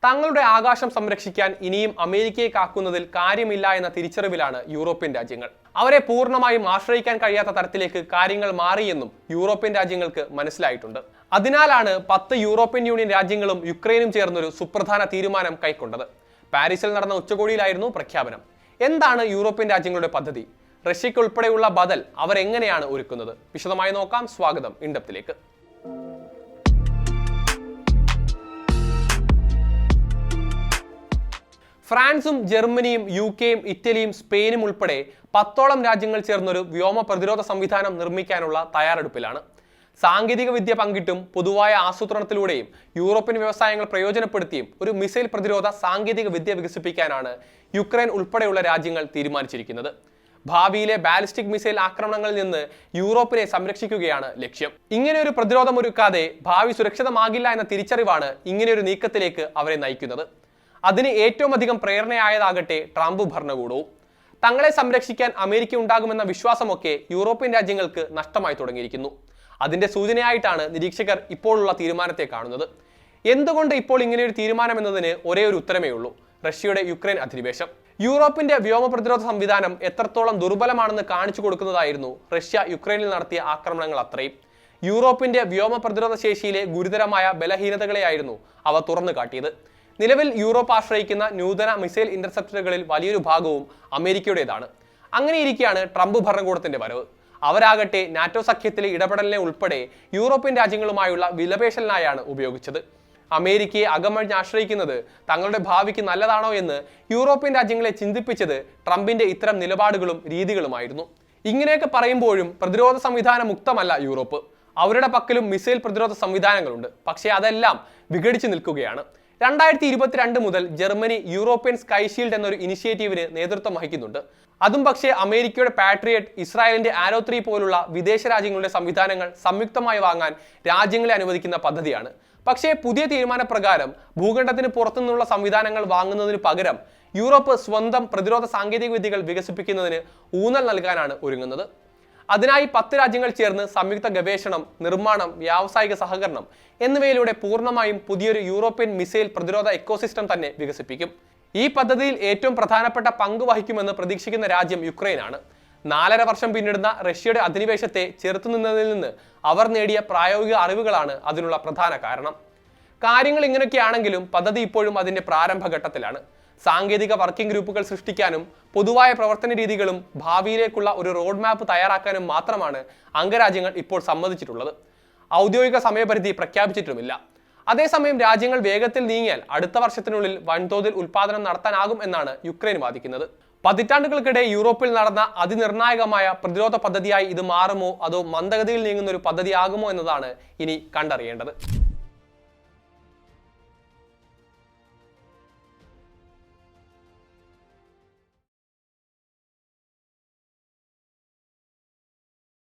തങ്ങളുടെ ആകാശം സംരക്ഷിക്കാൻ ഇനിയും അമേരിക്കയെ കാക്കുന്നതിൽ കാര്യമില്ല എന്ന തിരിച്ചറിവിലാണ് യൂറോപ്യൻ രാജ്യങ്ങൾ. അവരെ പൂർണ്ണമായും ആശ്രയിക്കാൻ കഴിയാത്ത തരത്തിലേക്ക് കാര്യങ്ങൾ മാറിയെന്നും യൂറോപ്യൻ രാജ്യങ്ങൾക്ക് മനസ്സിലായിട്ടുണ്ട്. അതിനാലാണ് 10 യൂറോപ്യൻ യൂണിയൻ രാജ്യങ്ങളും യുക്രൈനും ചേർന്നൊരു സുപ്രധാന തീരുമാനം കൈക്കൊണ്ടത്. പാരീസിൽ നടന്ന ഉച്ചകോടിയിലായിരുന്നു പ്രഖ്യാപനം. എന്താണ് യൂറോപ്യൻ രാജ്യങ്ങളുടെ പദ്ധതി? റഷ്യയ്ക്ക് ഉൾപ്പെടെയുള്ള ബദൽ അവരെങ്ങനെയാണ് ഒരുക്കുന്നത്? വിശദമായി നോക്കാം. സ്വാഗതം ഇൻഡെപ്തിലേക്ക്. ഫ്രാൻസും ജർമ്മനിയും യുകെയും ഇറ്റലിയും സ്പെയിനും ഉൾപ്പെടെ 10ഓളം രാജ്യങ്ങൾ ചേർന്നൊരു വ്യോമ പ്രതിരോധ സംവിധാനം നിർമ്മിക്കാനുള്ള തയ്യാറെടുപ്പിലാണ്. സാങ്കേതിക വിദ്യ പങ്കിട്ടും പൊതുവായ ആസൂത്രണത്തിലൂടെയും യൂറോപ്യൻ വ്യവസായങ്ങൾ പ്രയോജനപ്പെടുത്തിയും ഒരു മിസൈൽ പ്രതിരോധ സാങ്കേതിക വിദ്യ വികസിപ്പിക്കാനാണ് യുക്രൈൻ ഉൾപ്പെടെയുള്ള രാജ്യങ്ങൾ തീരുമാനിച്ചിരിക്കുന്നത്. ഭാവിയിലെ ബാലിസ്റ്റിക് മിസൈൽ ആക്രമണങ്ങളിൽ നിന്ന് യൂറോപ്പിനെ സംരക്ഷിക്കുകയാണ് ലക്ഷ്യം. ഇങ്ങനെയൊരു പ്രതിരോധം ഒരുക്കാതെ ഭാവി സുരക്ഷിതമാകില്ല എന്ന തിരിച്ചറിവാണ് ഇങ്ങനെയൊരു നീക്കത്തിലേക്ക് അവരെ നയിക്കുന്നത്. അതിന് ഏറ്റവും അധികം പ്രേരണയായതാകട്ടെ ട്രംപ് ഭരണകൂടവും. തങ്ങളെ സംരക്ഷിക്കാൻ അമേരിക്ക ഉണ്ടാകുമെന്ന വിശ്വാസമൊക്കെ യൂറോപ്യൻ രാജ്യങ്ങൾക്ക് നഷ്ടമായി തുടങ്ങിയിരിക്കുന്നു. അതിന്റെ സൂചനയായിട്ടാണ് നിരീക്ഷകർ ഇപ്പോഴുള്ള തീരുമാനത്തെ കാണുന്നത്. എന്തുകൊണ്ട് ഇപ്പോൾ ഇങ്ങനെയൊരു തീരുമാനം എന്നതിന് ഒരേ ഒരു ഉത്തരമേ ഉള്ളൂ: റഷ്യയുടെ യുക്രൈൻ അധിനിവേശം. യൂറോപ്പിന്റെ വ്യോമ പ്രതിരോധ സംവിധാനം എത്രത്തോളം ദുർബലമാണെന്ന് കാണിച്ചു കൊടുക്കുന്നതായിരുന്നു റഷ്യ യുക്രൈനിൽ നടത്തിയ ആക്രമണങ്ങൾ അത്രയും. യൂറോപ്പിന്റെ വ്യോമ പ്രതിരോധ ശേഷിയിലെ ഗുരുതരമായ ബലഹീനതകളെയായിരുന്നു അവ തുറന്നു കാട്ടിയത്. നിലവിൽ യൂറോപ്പ് ആശ്രയിക്കുന്ന നൂതന മിസൈൽ ഇന്റർസെപ്റ്ററുകളിൽ വലിയൊരു ഭാഗവും അമേരിക്കയുടേതാണ്. അങ്ങനെയിരിക്കെയാണ് ട്രംപ് ഭരണകൂടത്തിന്റെ വരവ്. അവരാകട്ടെ നാറ്റോ സഖ്യത്തിലെ ഇടപെടലിനെ ഉൾപ്പെടെ യൂറോപ്യൻ രാജ്യങ്ങളുമായുള്ള വിലപേശലിനായാണ് ഉപയോഗിച്ചത്. അമേരിക്കയെ അകമഴിഞ്ഞ് ആശ്രയിക്കുന്നത് തങ്ങളുടെ ഭാവിക്ക് നല്ലതാണോ എന്ന് യൂറോപ്യൻ രാജ്യങ്ങളെ ചിന്തിപ്പിച്ചത് ട്രംപിന്റെ ഇത്തരം നിലപാടുകളും രീതികളുമായിരുന്നു. ഇങ്ങനെയൊക്കെ പറയുമ്പോഴും പ്രതിരോധ സംവിധാന മുക്തമല്ല യൂറോപ്പ്. അവരുടെ പക്കലും മിസൈൽ പ്രതിരോധ സംവിധാനങ്ങളുണ്ട്. പക്ഷേ അതെല്ലാം വിഘടിച്ചു നിൽക്കുകയാണ്. 2022 മുതൽ ജർമ്മനി യൂറോപ്യൻ സ്കൈ ഷീൽഡ് എന്നൊരു ഇനിഷ്യേറ്റീവിന് നേതൃത്വം വഹിക്കുന്നുണ്ട്. അതും പക്ഷേ അമേരിക്കയുടെ പാട്രിയറ്റ്, ഇസ്രായേലിന്റെ ആരോ 3 പോലുള്ള വിദേശ രാജ്യങ്ങളുടെ സംവിധാനങ്ങൾ സംയുക്തമായി വാങ്ങാൻ രാജ്യങ്ങളെ അനുവദിക്കുന്ന പദ്ധതിയാണ്. പക്ഷേ പുതിയ തീരുമാനപ്രകാരം ഭൂഖണ്ഡത്തിന് പുറത്തുനിന്നുള്ള സംവിധാനങ്ങൾ വാങ്ങുന്നതിന് പകരം യൂറോപ്പ് സ്വന്തം പ്രതിരോധ സാങ്കേതിക വിദ്യകൾ വികസിപ്പിക്കുന്നതിന് ഊന്നൽ നൽകാനാണ് ഒരുങ്ങുന്നത്. അതിനായി 10 രാജ്യങ്ങൾ ചേർന്ന് സംയുക്ത ഗവേഷണം, നിർമ്മാണം, വ്യാവസായിക സഹകരണം എന്നിവയിലൂടെ പൂർണ്ണമായും പുതിയൊരു യൂറോപ്യൻ മിസൈൽ പ്രതിരോധ എക്കോസിസ്റ്റം തന്നെ വികസിപ്പിക്കും. ഈ പദ്ധതിയിൽ ഏറ്റവും പ്രധാനപ്പെട്ട പങ്ക് വഹിക്കുമെന്ന് പ്രതീക്ഷിക്കുന്ന രാജ്യം യുക്രൈനാണ്. 4.5 വർഷം പിന്നിടുന്ന റഷ്യയുടെ അധിനിവേശത്തെ ചെറുത്തുനിന്നതിൽ നിന്ന് അവർ നേടിയ പ്രായോഗിക അറിവുകളാണ് അതിനുള്ള പ്രധാന കാരണം. കാര്യങ്ങൾ ഇങ്ങനെയൊക്കെയാണെങ്കിലും പദ്ധതി ഇപ്പോഴും അതിന്റെ പ്രാരംഭഘട്ടത്തിലാണ്. സാങ്കേതിക വർക്കിംഗ് ഗ്രൂപ്പുകൾ സൃഷ്ടിക്കാനും പൊതുവായ പ്രവർത്തന രീതികളും ഭാവിയിലേക്കുള്ള ഒരു റോഡ് മാപ്പ് തയ്യാറാക്കാനും മാത്രമാണ് അംഗരാജ്യങ്ങൾ ഇപ്പോൾ സമ്മതിച്ചിട്ടുള്ളത്. ഔദ്യോഗിക സമയപരിധി പ്രഖ്യാപിച്ചിട്ടുമില്ല. അതേസമയം രാജ്യങ്ങൾ വേഗത്തിൽ നീങ്ങിയാൽ അടുത്ത വർഷത്തിനുള്ളിൽ വൻതോതിൽ ഉൽപാദനം നടത്താനാകും എന്നാണ് യുക്രൈൻ വാദിക്കുന്നത്. പതിറ്റാണ്ടുകൾക്കിടെ യൂറോപ്പിൽ നടന്ന അതിനിർണായകമായ പ്രതിരോധ പദ്ധതിയായി ഇത് മാറുമോ അതോ മന്ദഗതിയിൽ നീങ്ങുന്ന ഒരു പദ്ധതിയാകുമോ എന്നതാണ് ഇനി കണ്ടറിയേണ്ടത്.